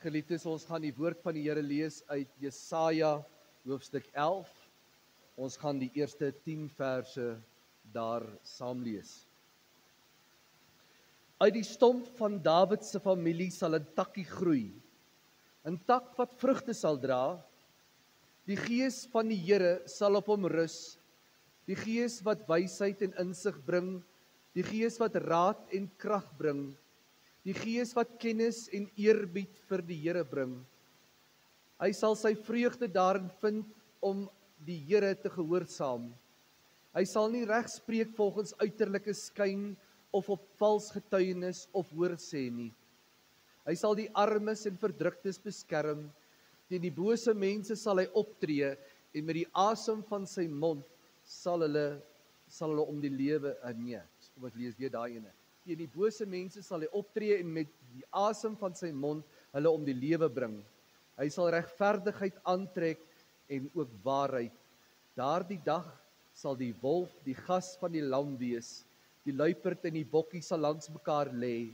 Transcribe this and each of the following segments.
Geliefdes, ons gaan die woord van die Here lees uit Jesaja hoofstuk 11. Ons gaan die eerste 10 verse daar saam lees. Uit die stomp van Dawid se familie sal 'n takkie groei, 'n tak wat vrugte sal dra. Die gees van die Here sal op hom rus, die gees wat wysheid en insig bring, die gees wat raad en krag bring, die gees wat kennis en eerbied vir die Here bring. Hy sal sy vreugde daarin vind om die Here te gehoorsaam. Hy sal nie reg spreek volgens uiterlike skyn of op vals getuienis of hoorsê nie. Hy sal die armes en verdruktes beskerm. Teen die bose mense sal hy optree en met die asem van sy mond sal hulle om die lewe nee. Kom ek lees weer daai ene. Teen die bose mense sal hy optree en met die asem van sy mond hulle om die lewe bring. Hy sal regverdigheid aantrek en ook waarheid. Daardie dag sal die wolf die gas van die lam wees. Die luiperd en die bokkie sal langs mekaar lê.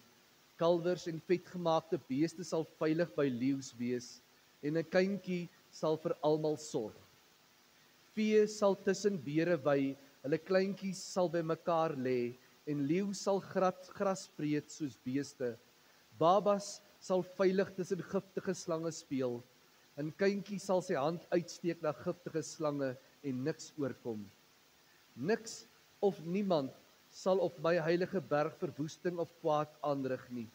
Kalwers en vetgemaakte beeste sal veilig by leeu's wees en 'n kindjie sal vir almal sorg. Vee sal tussen beere wy, hulle kleintjies sal by mekaar lê en leeu sal gras vreet soos beeste. Babas sal veilig tussen giftige slange speel. 'n Kindjie sal sy hand uitsteek na giftige slange en niks oorkom. Niks of niemand sal op my heilige berg verwoesting of kwaad aanrig nie.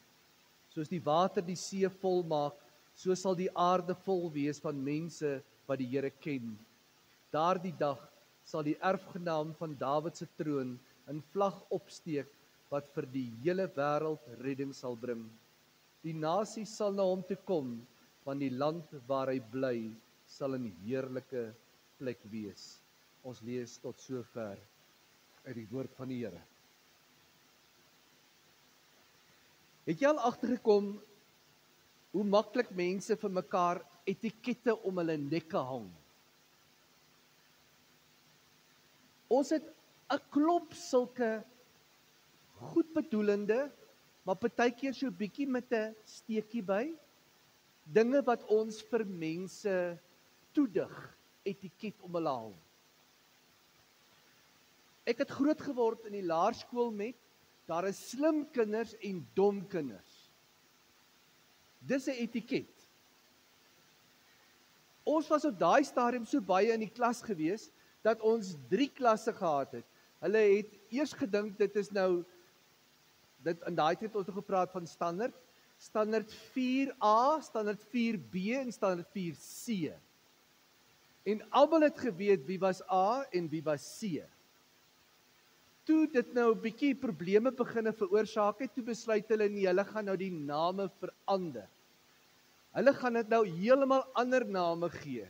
Soos die water die see vol maak, so sal die aarde vol wees van mense wat die Here ken. Daardie dag sal die erfgenaam van Dawid se troon 'n vlag opsteek wat vir die hele wêreld redding sal bring. Die nasies sal na hom toe kom, want die land waar hy bly sal 'n heerlike plek wees. Ons lees tot sover uit die woord van die Here. Het jy al agtergekom hoe maklik mense vir mekaar etikette om hulle nekke hang? Ons het 'n klomp sulke goedbedoelende, maar partykeer so 'n bietjie met 'n steekie by, dinge wat ons vir mense toedig, etiket om hulle hang. Ek het groot geword in die laerskool met, daar is slim kinders en dom kinders. Dis 'n etiket. Ons was op daai stadium so baie in die klas gewees, dat ons 3 klasse gehad het. Hulle het eers gedink dit is nou, in daai tyd het ons gepraat van standaard 4A, standaard 4B en standaard 4C. En almal het geweet wie was A en wie was C. Toe dit nou 'n bietjie probleme beginne veroorsaak het, toe besluit hulle nie, hulle gaan nou die name verander. Hulle gaan dit nou heeltemal ander name gee.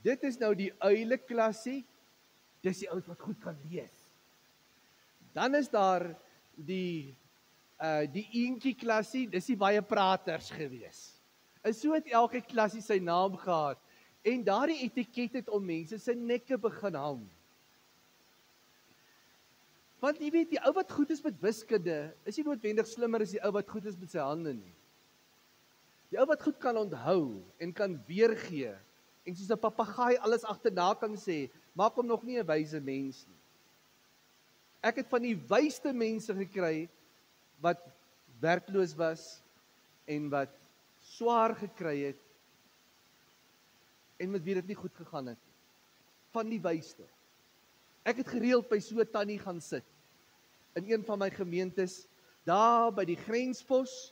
Dit is nou die uile klassie, dis die ouens wat goed kan lees. Dan is daar die eentjie klassie, dis die baie praters gewees. En so het elke klassie sy naam gehad. En daardie etiket het om mense se nekke begin hang. Want jy weet, die ou wat goed is met wiskunde, is nie noodwendig slimmer as die ou wat goed is met sy hande nie. Die ou wat goed kan onthou en kan weergee, en soos 'n papegaai alles agterna kan sê, maak hom nog nie 'n wyse mens nie. Ek het van die wysste mense gekry, wat werkloos was, en wat swaar gekry het, en met wie dit nie goed gegaan het. Van die wysste. Ek het gereeld by so 'n tannie gaan sit, in een van my gemeentes, daar by die grenspos,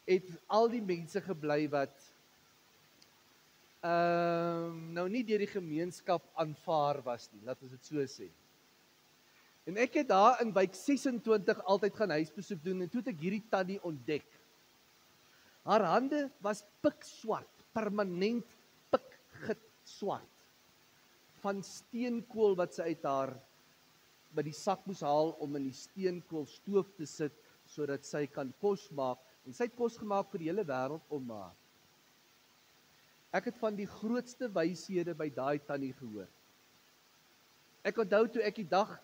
het al die mense gebly wat, nou nie deur die gemeenskap aanvaar was nie, laat ons dit so sê. En ek het daar in wijk 26 altyd gaan huisbesoek doen, en toe het ek hierdie tannie ontdek. Haar hande was pikswart, permanent pikswart, van steenkool wat sy uit haar by die sak moes haal om in die steenkool stoof te sit, sodat sy kan kos maak, en sy het kos gemaak vir die hele wêreld om haar. Ek het van die grootste wyshede by daai tannie gehoor. Ek onthou toe ek die dag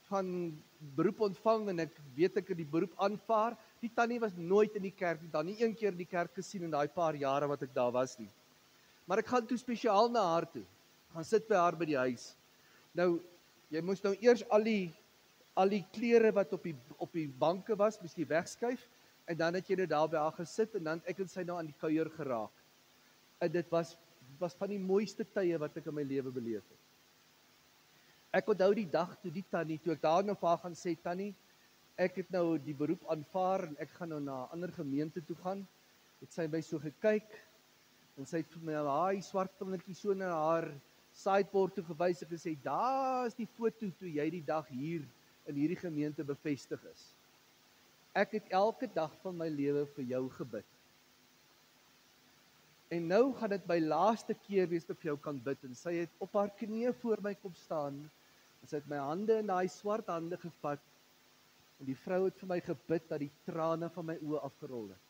van beroep ontvang en ek weet ek het die beroep aanvaar. Die tannie was nooit in die kerk nie, dan nie een keer in die kerk gesien in daai paar jare wat ek daar was nie. Maar ek gaan toe spesiaal na haar toe. Gaan sit by haar by die huis. Nou, jy moes nou eers al die klere wat op die banke was, moes jy wegskuif en dan het jy nou daar by haar gesit en dan het ek en sy nou aan die kuier geraak. En dit was van die mooiste tye wat ek in my lewe beleef het. Ek onthou die dag toe die tannie, toe ek daar nou vir haar gaan sê, tannie, ek het nou die beroep aanvaar en ek gaan nou na 'n ander gemeente toe gaan. Het sy my so gekyk en sy het vir my daai swart vingertjie so na haar sideboard toe gewys en gesê, daar is die foto toe jy die dag hier in hierdie gemeente bevestig is. Ek het elke dag van my lewe vir jou gebid. En nou gaan dit my laaste keer wees dat ek vir jou kan bid. En sy het op haar knieë voor my kom staan. En sy het my hande in daai swart hande gevat. En die vrou het vir my gebid dat die trane van my oë afgerol het.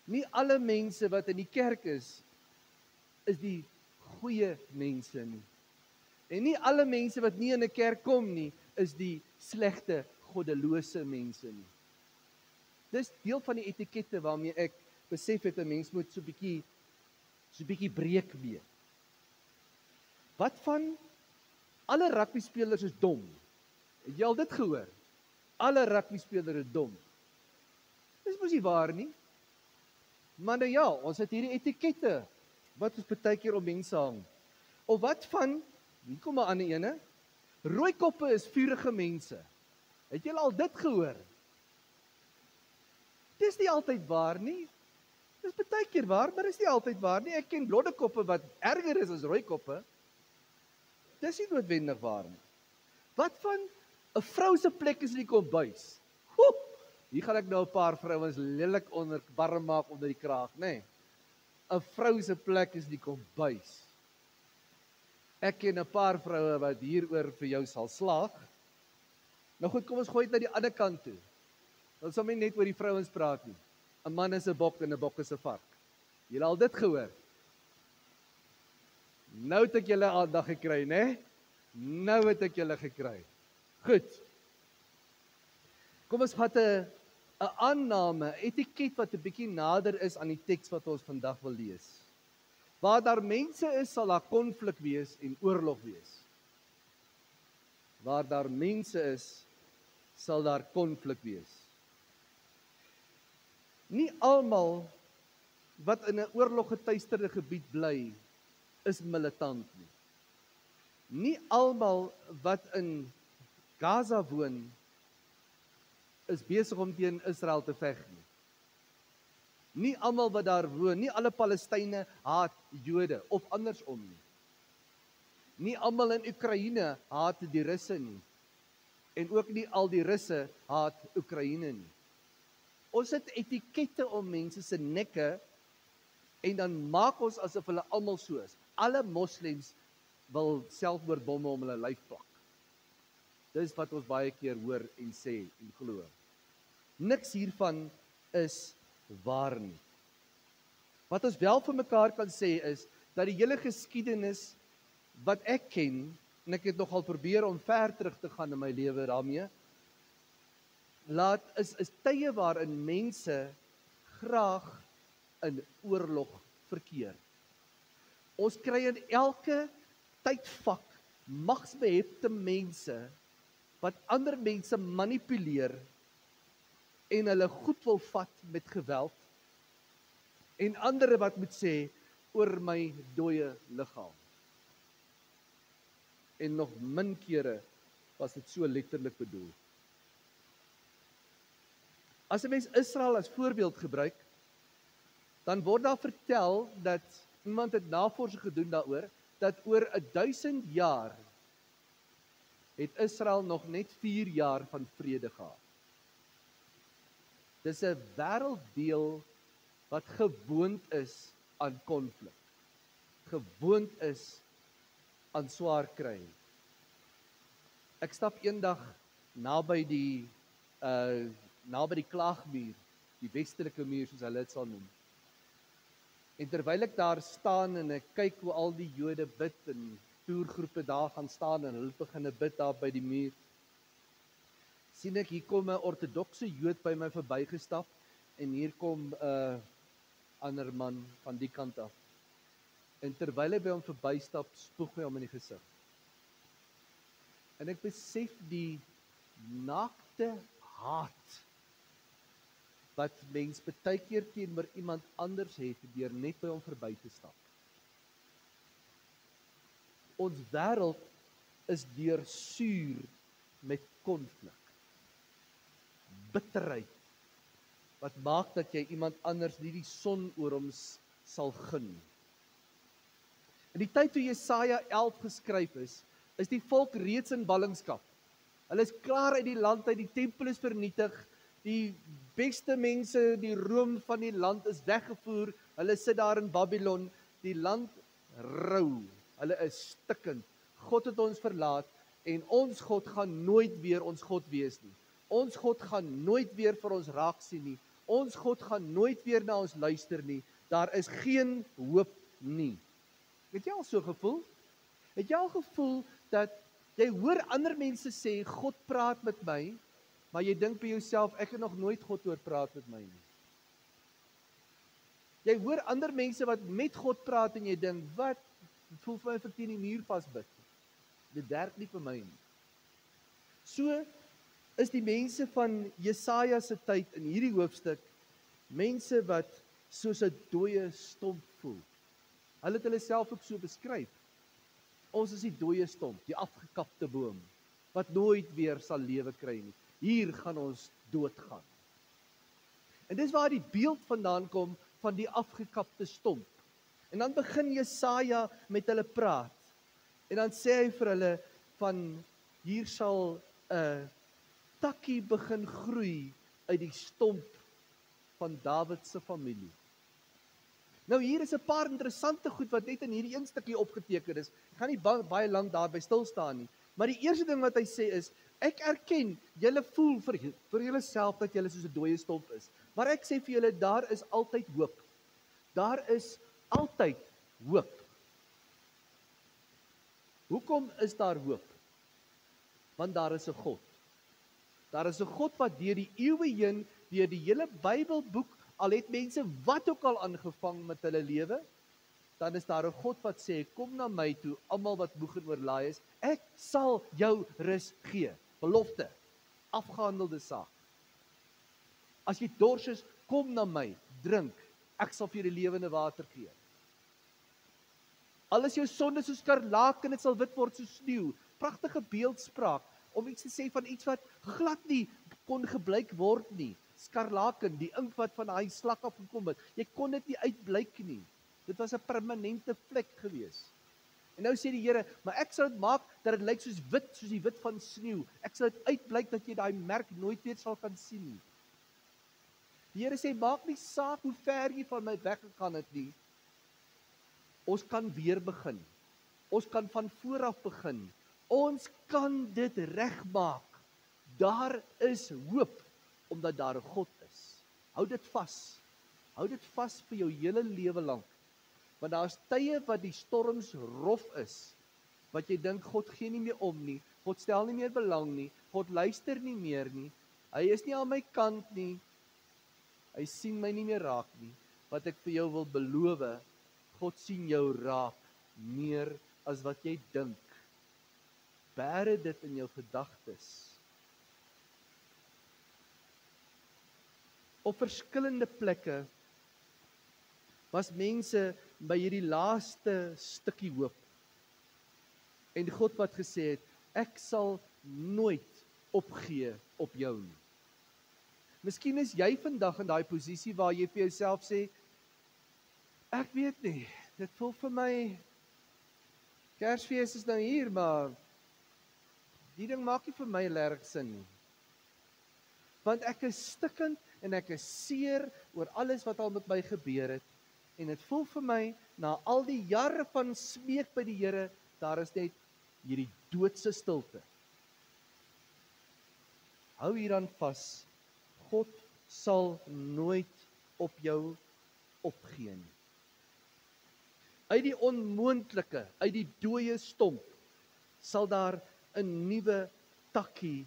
Nie alle mense wat in die kerk is die goeie mense nie. En nie alle mense wat nie in 'n kerk kom nie, is die slegte, goddelose mense nie. Dis deel van die etikette waarmee ek besef het 'n mens moet so 'n bietjie breek mee. Wat van alle rugbyspelers is dom? Het jy al dit gehoor? Alle rugbyspelers is dom. Dis mos nie waar nie. Maar nou ja, ons het hierdie etikette wat ons baie keer om mense hang. Of wat van, hier kom 'n ander ene, rooikoppe is vurige mense. Het julle al dit gehoor? Dis nie altyd waar nie. Dis baie keer waar, maar dis nie altyd waar nie. Ek ken blonde koppe wat erger is as rooikoppe. Dis nie noodwendig waar nie. Wat van 'n vrou se plek is in die kombuis? Hier gaan ek nou 'n paar vrouens lelik onder warm maak onder die kraag, nê? Nee. 'n Vrou se plek is in die kombuis. Ek ken 'n paar vroue wat hieroor vir jou sal slaag. Nou goed, kom ons gooi dit na die ander kant toe. Ons sal net oor die vrouens praat nie. 'n Man is 'n bok en 'n bok is 'n vark. Julle al dit gehoor? Nou het ek julle aandag gekry, né? Nou het ek julle gekry. Goed. Kom ons vat 'n aanname, etiket wat 'n bietjie nader is aan die teks wat ons vandag wil lees. Waar daar mense is, sal daar konflik wees en oorlog wees. Waar daar mense is, sal daar konflik wees. Nie almal wat in 'n oorloggetuisterde gebied bly, is militant nie. Nie almal wat in Gaza woon, is besig om teen Israel te veg nie. Nie almal wat daar woon, nie alle Palestynë haat Jode of andersom nie. Nie almal in Oekraïne haat die Russe nie. En ook nie al die Russe haat Oekraïne nie. Ons het etikette om mense se nekke en dan maak ons asof hulle almal so is. Alle moslems wil selfmoordbomme om hulle lyf plak. Dis wat ons baie keer hoor en sê en glo. Niks hiervan is waar nie. Wat ons wel vir mekaar kan sê is, dat die hele geskiedenis wat ek ken, en ek het nogal probeer om ver terug te gaan in my lewe daarmee, is tye waarin mense graag in oorlog verkeer. Ons kry in elke tydvak magsbehepte mense wat ander mense manipuleer en hulle goed wil vat met geweld en ander wat moet sê oor my dooie liggaam. En nog min kere was dit so letterlik bedoel. As 'n mens Israel as voorbeeld gebruik, dan word daar vertel dat iemand het navorsing gedoen daaroor dat oor 1000 jaar het Israel nog net 4 jaar van vrede gehad. Dis 'n wêrelddeel wat gewoond is aan konflik. Gewoond is aan swaar kry. Ek stap eendag naby die Klaagmuur, die westelike muur soos hulle dit sal noem. En terwyl ek daar staan en ek kyk hoe al die Jode bid en toergroepe daar gaan staan en hulle begin bid daar by die muur, sien ek, hier kom 'n ortodokse Jood by my verbygestap en hier kom 'n ander man van die kant af. En terwyl hy by hom verbystap, spoeg hy hom in die gesig. En ek besef die naakte haat wat mens baie keer teenoor iemand anders het deur net by hom verby te stap. Ons wêreld is deursuur met konflik, bitterheid, wat maak dat jy iemand anders nie die son oor hom sal gun. In die tyd toe Jesaja 11 geskryf is die volk reeds in ballingskap. Hulle is klaar uit die land uit, die tempel is vernietig, die beste mense, die roem van die land is weggevoer, hulle sit daar in Babylon, die land rou, hulle is stikkend. God het ons verlaat en ons God gaan nooit weer ons God wees nie. Ons God gaan nooit weer vir ons raak sien nie. Ons God gaan nooit weer na ons luister nie. Daar is geen hoop nie. Het jy al so gevoel? Het jy al gevoel dat jy hoor ander mense sê God praat met my, maar jy dink by jouself ek het nog nooit God hoor praat met my nie. Jy hoor ander mense wat met God praat en jy dink, wat? Dit voel vir my of ek teen die muur vasbyt. Dit werk nie vir my nie. So is die mense van Jesaja se tyd in hierdie hoofstuk mense wat soos 'n dooie stomp voel. Hulle het hulle self ook so beskryf. Ons is die dooie stomp, die afgekapte boom wat nooit weer sal lewe kry nie. Hier gaan ons doodgaan. En dis waar die beeld vandaan kom van die afgekapte stomp. En dan begin Jesaja met hulle praat. En dan sê hy vir hulle van hier sal 'n takkie begin groei uit die stomp van Dawid se familie. Nou hier is 'n paar interessante goed wat net in hierdie een stukkie opgeteken is. Ek gaan nie baie lank daarby stil staan nie. Maar die eerste ding wat hy sê is, ek erken, julle voel vir julleself dat julle soos 'n dooie stomp is. Maar ek sê vir julle, daar is altyd hoop. Daar is altyd hoop. Hoekom is daar hoop? Want daar is 'n God. Daar is 'n God wat deur die eeue heen, deur die hele Bybelboek, al het mense wat ook al aangevang met hulle lewe, dan is daar 'n God wat sê, kom na my toe, almal wat moeg en oorlaai is, ek sal jou rus gee. Belofte, afgehandelde saak. As jy dors is, kom na my, drink, ek sal vir jou die lewende water gee. Al is jou sonde soos skarlaken, dit sal wit word soos sneeu. Pragtige beeldspraak, om iets te sê van iets wat glad nie kon gebleik word nie. Skarlaken, die ink wat van daai slak af gekom het, jy kon dit nie uitblyk nie. Dit was 'n permanente vlek gewees. En nou sê die Here, maar ek sal dit maak dat dit lyk soos wit, soos die wit van sneeu. Ek sal dit uitblyk dat jy daai merk nooit weer sal kan sien nie. Die Here sê, maak nie saak hoe ver jy van my weggegaan het nie. Ons kan weer begin. Ons kan van voor af begin. Ons kan dit regmaak. Daar is hoop, omdat daar 'n God is. Hou dit vas. Hou dit vas vir jou hele lewe lank. Want daar's tye wat die storms rof is, wat jy dink God gee nie meer om nie, God stel nie meer belang nie, God luister nie meer nie, hy is nie aan my kant nie, hy sien my nie meer raak nie. Wat ek vir jou wil beloof, God sien jou raak meer as wat jy dink. Bære dit in jou gedagtes. Op verskillende plekke was mense by hierdie laaste stukkie hoop. En God wat gesê het, ek sal nooit opgee op jou nie. Miskien is jy vandag in daai posisie waar jy vir jouself sê, ek weet nie, dit voel vir my, Kersfees is nou hier, maar die ding maak nie vir my regtig sin nie. Want ek is stikkend en ek is seer oor alles wat al met my gebeur het. En dit voel vir my, na al die jare van smeek by die Here, daar is net hierdie doodse stilte. Hou hieraan vas, God sal nooit op jou opgee nie. Uit die onmoontlike, uit die dooie stomp, sal daar 'n nuwe takkie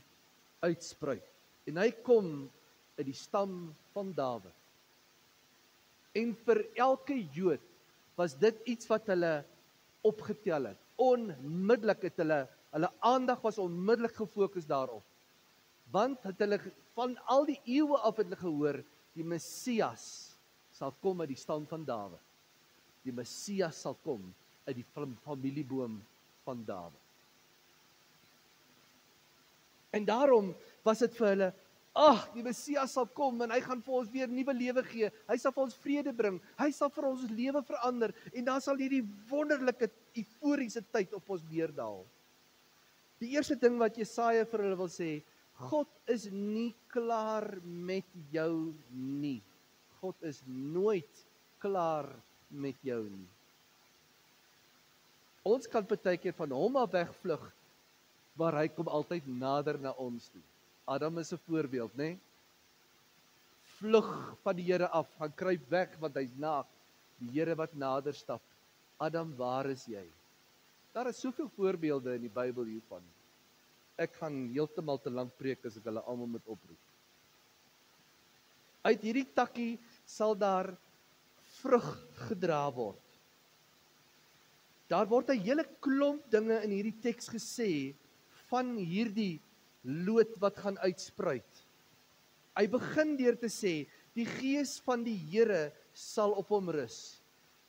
uitspruit. En hy kom uit die stam van Dawid. En vir elke Jood was dit iets wat hulle opgetel het. Onmiddellik het hulle aandag was onmiddellik gefokus daarop. Want het hulle van al die eeue af het hulle gehoor, die Messias sal kom uit die stam van Dawid. Die Messias sal kom uit die familieboom van Dawid. En daarom was dit vir hulle, die Messias sal kom en hy gaan vir ons weer nuwe lewe gee. Hy sal vir ons vrede bring. Hy sal vir ons lewe verander en dan sal hierdie wonderlike euforiese tyd op ons neerdal. Die eerste ding wat Jesaja vir hulle wil sê, God is nie klaar met jou nie. God is nooit klaar met jou nie. Ons kan partykeer van hom af wegvlug, maar hy kom altyd nader na ons toe. Adam is 'n voorbeeld, né? Vlug van die Here af, gaan kruip weg want hy's naak. Die Here wat nader stap. Adam, waar is jy? Daar is soveel voorbeelde in die Bybel hiervan. Ek gaan heeltemal te lank preek as ek hulle almal moet oproep. Uit hierdie takkie sal daar vrug gedra word. Daar word 'n hele klomp dinge in hierdie teks gesê van hierdie loot wat gaan uitspruit. Hy begin deur te sê, die Gees van die Here sal op hom rus.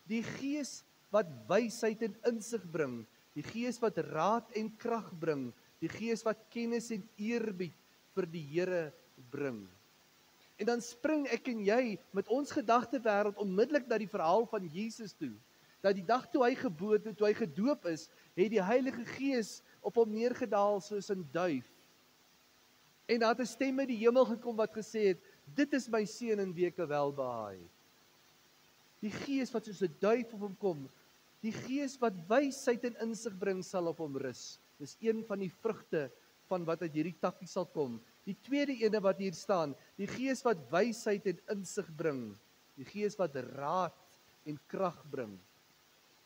Die Gees wat wysheid en insig bring, die Gees wat raad en krag bring, die Gees wat kennis en eerbied vir die Here bring. En dan spring ek en jy met ons gedagtewêreld onmiddellik na die verhaal van Jesus toe. Dat die dag toe hy gedoop is, het die Heilige Gees op hom neergedaal soos 'n duif. En daar het 'n stem uit die hemel gekom wat gesê het, dit is my seun in wie ek welbehaag. Die Gees wat soos 'n duif op hom kom, die Gees wat wysheid en insig bring, sal op hom rus. Dis een van die vrugte van wat uit hierdie takkie sal kom. Die tweede ene wat hier staan, die Gees wat wysheid en insig bring, die Gees wat raad en krag bring.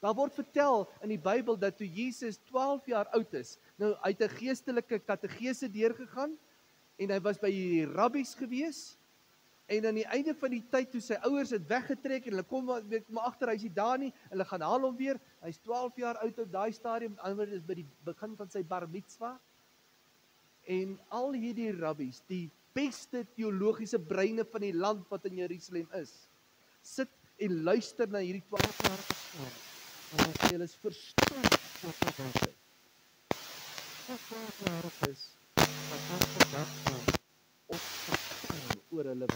Daar word vertel in die Bybel dat toe Jesus 12 jaar oud is, nou uit 'n geestelike kategese deurgegaan, en hy was by die rabbies gewees, en aan die einde van die tyd, toe sy ouers het weggetrek, en hulle kom maar agter, hy is nie daar nie, en hulle gaan haal hom weer, hy is 12 jaar oud op daai stadium, anders is by die begin van sy bar mitzwa, en al hierdie rabbies, die beste teologiese breine van die land wat in Jerusalem is, sit en luister na hierdie 12-jarige seun, en hulle is verstom is oor hulle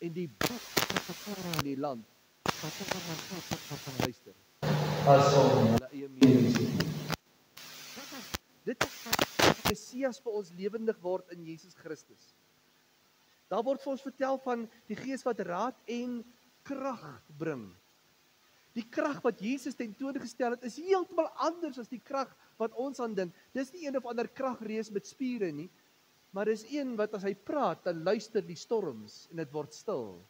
en die in die land luister as hulle eie menings. Dit is Messias vir ons lewendig word in Jesus Christus. Daar word vir ons vertel van die Gees wat raad en krag bring. Die krag wat Jesus tentoongestel het, is heeltemal anders as die krag wat ons aan dink. Dis nie een of ander kragreus met spiere nie, maar dis een wat as hy praat, dan luister die storms en dit word stil.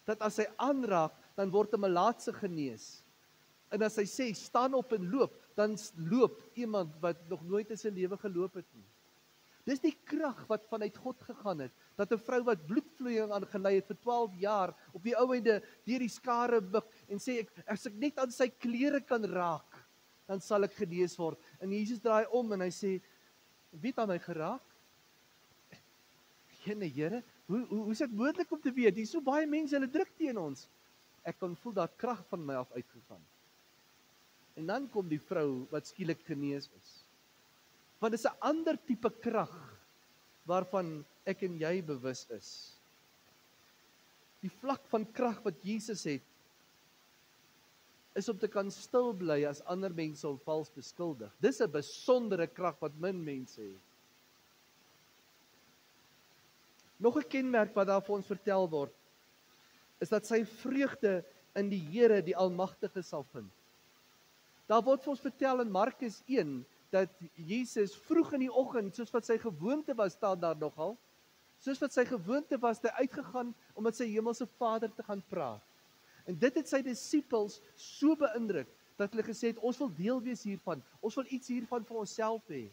Dat as hy aanraak, dan word 'n malaatse genees. En as hy sê, staan op en loop, dan loop iemand wat nog nooit in sy lewe geloop het nie. Dis die krag wat vanuit God gegaan het, dat 'n vrou wat bloedvloeiing aangelei het vir 12 jaar, op die ou einde deur die skare buig en sê, as ek net aan sy klere kan raak, dan sal ek genees word. En Jesus draai om en hy sê, wie het aan my geraak? Jene Here, hoe is dit moontlik om te weet? Hier is so baie mense, hulle druk teen ons. Ek kan voel dat krag van my af uitgegaan. En dan kom die vrou wat skielik genees is. Want dit is 'n ander tipe krag waarvan ek en jy bewus is. Die vlak van krag wat Jesus het, is om te kan stil bly as ander mense hom vals beskuldig. Dis 'n besondere krag wat min mense het. Nog 'n kenmerk wat daar vir ons vertel word, is dat sy vreugde in die Here, die Almagtige, sal vind. Daar word vir ons vertel in Markus 1, dat Jesus vroeg in die oggend, soos wat sy gewoonte was, staan daar nogal, soos wat sy gewoonte was, hy uitgegaan om met sy hemelse Vader te gaan praat. En dit het sy disippels so beïndruk, dat hulle gesê het, ons wil deel wees hiervan, ons wil iets hiervan vir onsself hê.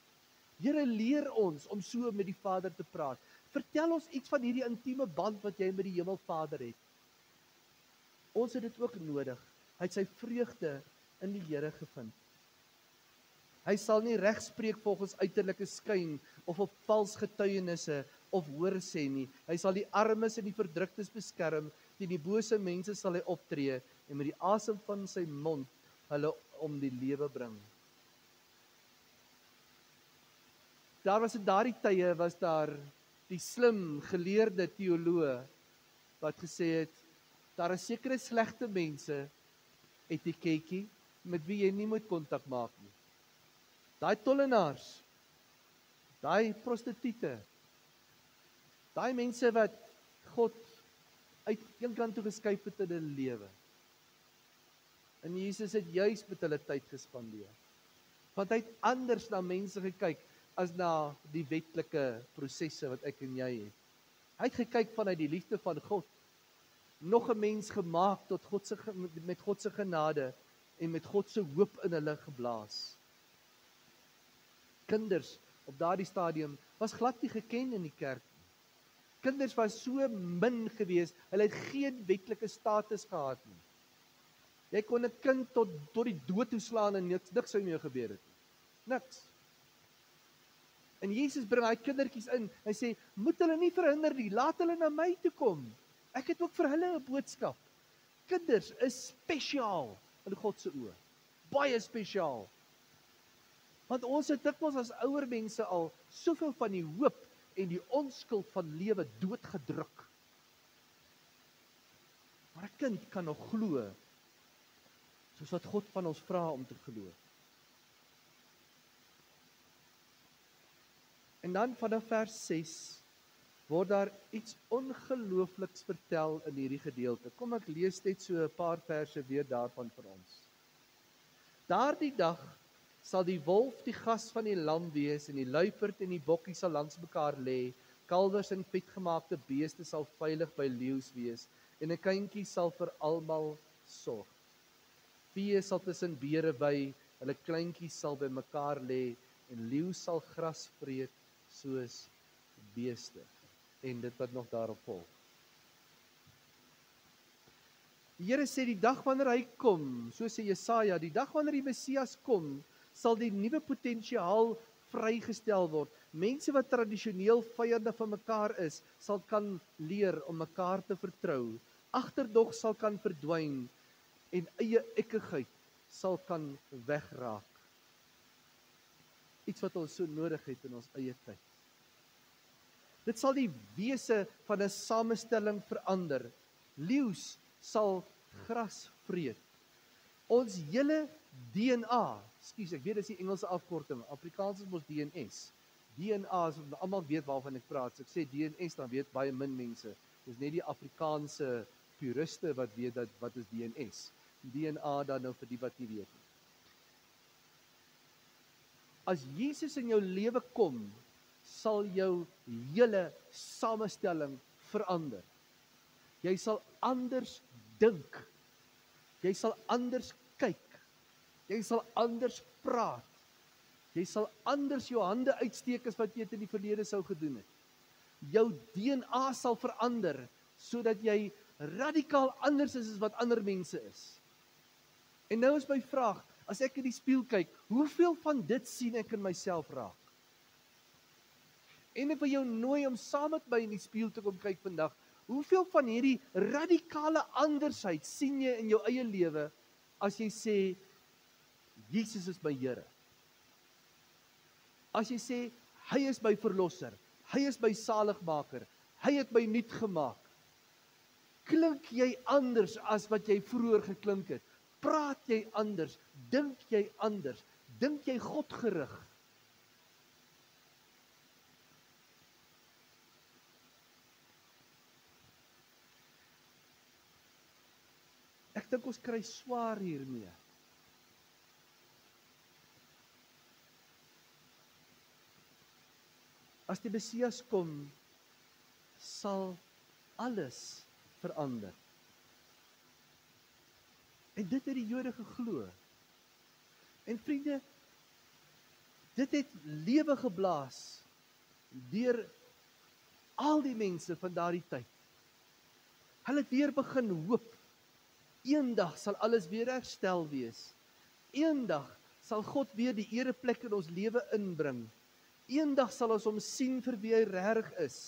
Here, leer ons om so met die Vader te praat. Vertel ons iets van hierdie intieme band wat jy met die Hemelvader het. Ons het dit ook nodig. Hy het sy vreugde in die Here gevind. Hy sal nie reg spreek volgens uiterlike skyn of op vals getuienisse of hoor sê nie. Hy sal die armes en die verdruktes beskerm, teen die bose mense sal hy optree en met die asem van sy mond hulle om die lewe bring. Daar was in daardie tye was daar die slim geleerde teoloë wat gesê het, daar is sekere slegte mense, etiketjie, met wie jy nie moet kontak maak nie. Daai tollenaars, daai prostituie, daai mense wat God uit een kant toe geskuif het in hulle lewe. En Jesus het juis met hulle tyd gespandeer. Want hy het anders na mense gekyk as na die wetlike prosesse wat ek en jy het. Hy het gekyk vanuit die liefde van God. Nog 'n mens gemaak tot met God se genade en met God se hoop in hulle geblaas. Kinders op daardie stadium was glad nie geken in die kerk. Kinders was so min gewees, hulle het geen wetlike status gehad nie. Jy kon 'n kind tot die dood toeslaan en niks sou mee gebeur het nie. Niks. En Jesus bring hy kindertjies in. Hy sê, moet hulle nie verhinder nie, laat hulle na my toe kom. Ek het ook vir hulle 'n boodskap. Kinders is spesiaal in God se oë. Baie spesiaal. Want ons het dikwels as ouer mense al soveel van die hoop en die onskuld van lewe doodgedruk. Maar 'n kind kan nog glo, soos wat God van ons vra om te glo. En dan vanaf vers 6 word daar iets ongeloofliks vertel in hierdie gedeelte. Kom ek lees net so 'n paar verse weer daarvan vir ons. Daardie dag sal die wolf die gas van die lam wees en die luiperd en die bokkie sal langs mekaar lê. Kalwers en vetgemaakte beeste sal veilig by leeu's wees en 'n kindjie sal vir almal sorg. Vee sal tussen beere by, hulle kleintjies sal by mekaar lê en leeu sal gras vreet soos beeste. En dit wat nog daarop volg. Die Here sê die dag wanneer hy kom, so sê Jesaja, die dag wanneer die Messias kom, sal die nuwe potensiaal vrygestel word. Mense wat tradisioneel vyande van mekaar is, sal kan leer om mekaar te vertrou. Agterdog sal kan verdwyn en eie ekkigheid sal kan wegraak. Iets wat ons so nodig het in ons eie tyd. Dit sal die wese van 'n samestelling verander. Leeu's sal gras vreet. Ons hele DNA, ek weet dis die Engelse afkorting, Afrikaans is mos DNS. DNA is, almal weet waarvan ek praat. As ek sê DNS, dan weet baie min mense. Dis net die Afrikaanse puriste wat weet dat wat is DNS. DNA dan nou vir die wat nie weet nie. As Jesus in jou lewe kom, sal jou hele samestelling verander. Jy sal anders dink. Jy sal anders kyk. Jy sal anders praat. Jy sal anders jou hande uitsteek as wat jy dit in die verlede sou gedoen het. Jou DNA sal verander sodat jy radikaal anders is as wat ander mense is. En nou is my vraag, as ek in die spieël kyk, hoeveel van dit sien ek in myself raak? En ek wil jou nooi om saam met my in die spieël te kom kyk vandag. Hoeveel van hierdie radikale andersheid sien jy in jou eie lewe as jy sê, Jesus is my Here? As jy sê, hy is my verlosser, hy is my saligmaker, hy het my nuut gemaak. Klink jy anders as wat jy vroeër geklink het? Praat jy anders? Dink jy anders? Dink jy God gerig? Ek dink ons kry swaar hiermee. As die Messias kom, sal alles verander. En dit het die Jode geglo. En vriende, Dit het lewe geblaas deur al die mense van daardie tyd. Hulle het weer begin hoop. Eendag sal alles weer herstel wees. Eendag sal God weer die ereplek in ons lewe inbring. Eendag sal ons hom sien vir wie hy regtig is.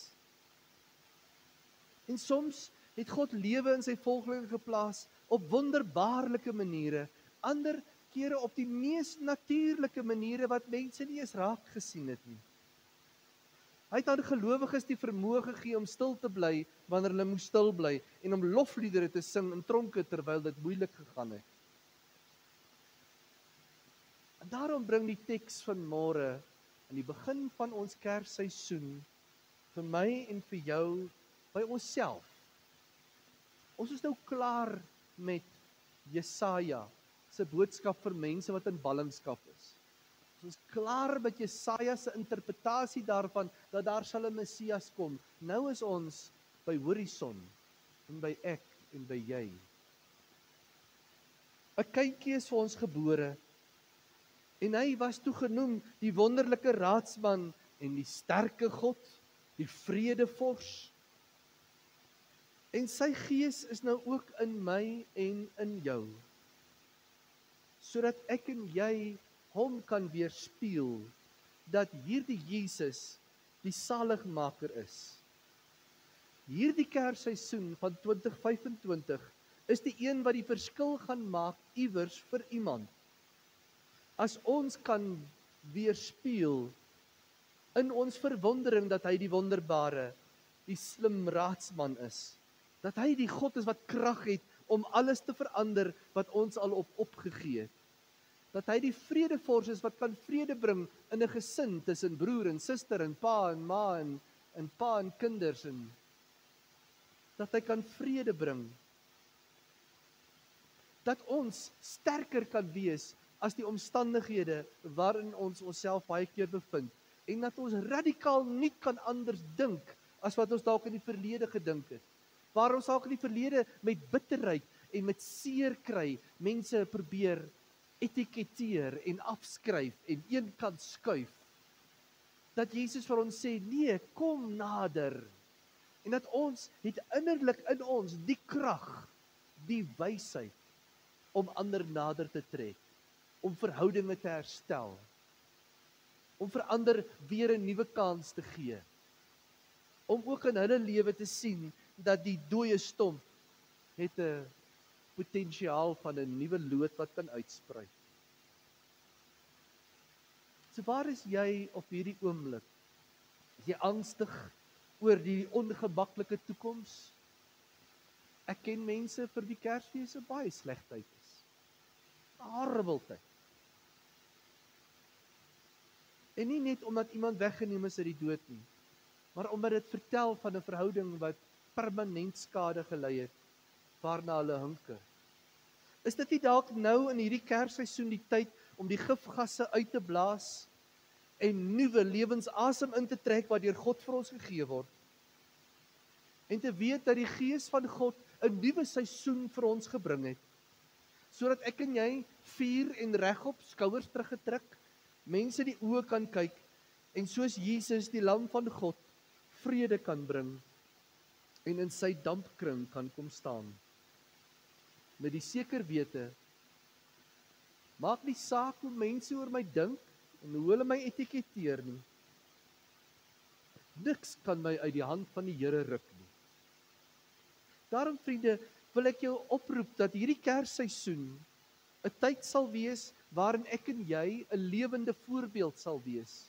En soms het God lewe in sy volgelinge geplaas op wonderbaarlike maniere, ander kere op die mees natuurlike maniere wat mense nie eens raak gesien het nie. Hy het aan gelowiges die vermoë gegee om stil te bly wanneer hulle moes stil bly en om lofliedere te sing in tronke terwyl dit moeilik gegaan het. En daarom bring die teks van môre aan die begin van ons Kersseisoen vir my en vir jou by onsself. Ons is nou klaar met Jesaja se boodskap vir mense wat in ballingskap is. Ons is klaar met Jesaja se interpretasie daarvan dat daar sal 'n Messias kom. Nou is ons by horison en by ek en by jy. 'n Kindjie is vir ons gebore en hy was toe genoem die wonderlike raadsman en die sterke God, die vredevors. En sy gees is nou ook in my en in jou, sodat ek en jy hom kan weerspieël, dat hierdie Jesus die saligmaker is. Hierdie Kersseisoen van 2025 is die een wat die verskil gaan maak iewers vir iemand. As ons kan weerspieël in ons verwondering dat hy die wonderbare, die slim raadsman is, dat hy die God is wat krag het om alles te verander wat ons al opgegee het. Dat hy die vredevors is wat kan vrede bring in 'n gesin tussen broer en suster en pa en ma en pa en kinders en dat hy kan vrede bring. Dat ons sterker kan wees as die omstandighede waarin ons onsself baie keer bevind en dat ons radikaal nie kan anders dink as wat ons dalk in die verlede gedink het. Waar ons dalk in die verlede met bitterheid en met seer kry, mense probeer etiketeer en afskryf en eenkant skuif. Dat Jesus vir ons sê, nee, kom nader. En dat ons het innerlik in ons die krag, die wysheid om ander nader te trek, om verhoudinge te herstel, om vir ander weer 'n nuwe kans te gee, om ook in hulle lewe te sien dat die dooie stomp het 'n potensiaal van 'n nuwe loot wat kan uitspruit. So waar is jy op hierdie oomblik? Is jy angstig oor die ongemaklike toekoms? Ek ken mense vir wie Kersfees 'n baie sleg tyd is. 'n Horrible tyd. En nie net omdat iemand weggeneem is uit die dood nie, maar omdat dit vertel van 'n verhouding wat permanent skade gelei het, waarna hulle hinker. Is dit nie dalk nou in hierdie Kersseisoen die tyd om die gifgasse uit te blaas en nuwe lewensasem in te trek wat deur God vir ons gegee word? En te weet dat die Gees van God 'n nuwe seisoen vir ons gebring het, sodat ek en jy vier en regop, skouers teruggetrek, mense die oë kan kyk en soos Jesus die lam van God vrede kan bring en in sy dampkring kan kom staan. Met die seker wete, maak nie saak hoe mense oor my dink en hoe hulle my etiketeer nie. Niks kan my uit die hand van die Here ruk nie. Daarom vriende, wil ek jou oproep dat hierdie Kersseisoen 'n tyd sal wees waarin ek en jy 'n lewende voorbeeld sal wees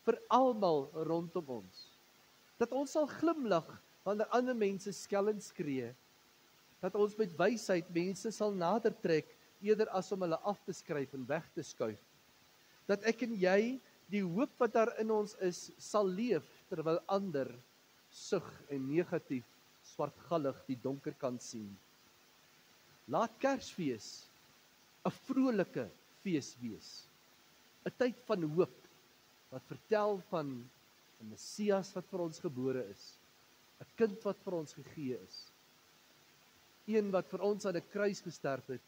vir almal rondom ons. Dat ons sal glimlag wanneer ander mense skel en skree. Dat ons met wysheid mense sal nader trek eerder as om hulle af te skryf en weg te skuif. Dat ek en jy die hoop wat daar in ons is sal leef terwyl ander sug en negatief swartgallig die donker kan sien. Laat Kersfees 'n vrolike fees wees. 'n Tyd van hoop wat vertel van 'n Messias wat vir ons gebore is. 'n Kind wat vir ons gegee is. Een wat vir ons aan 'n kruis gesterf het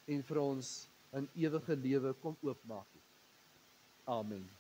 en vir ons 'n ewige lewe kom oopmaak het. Amen.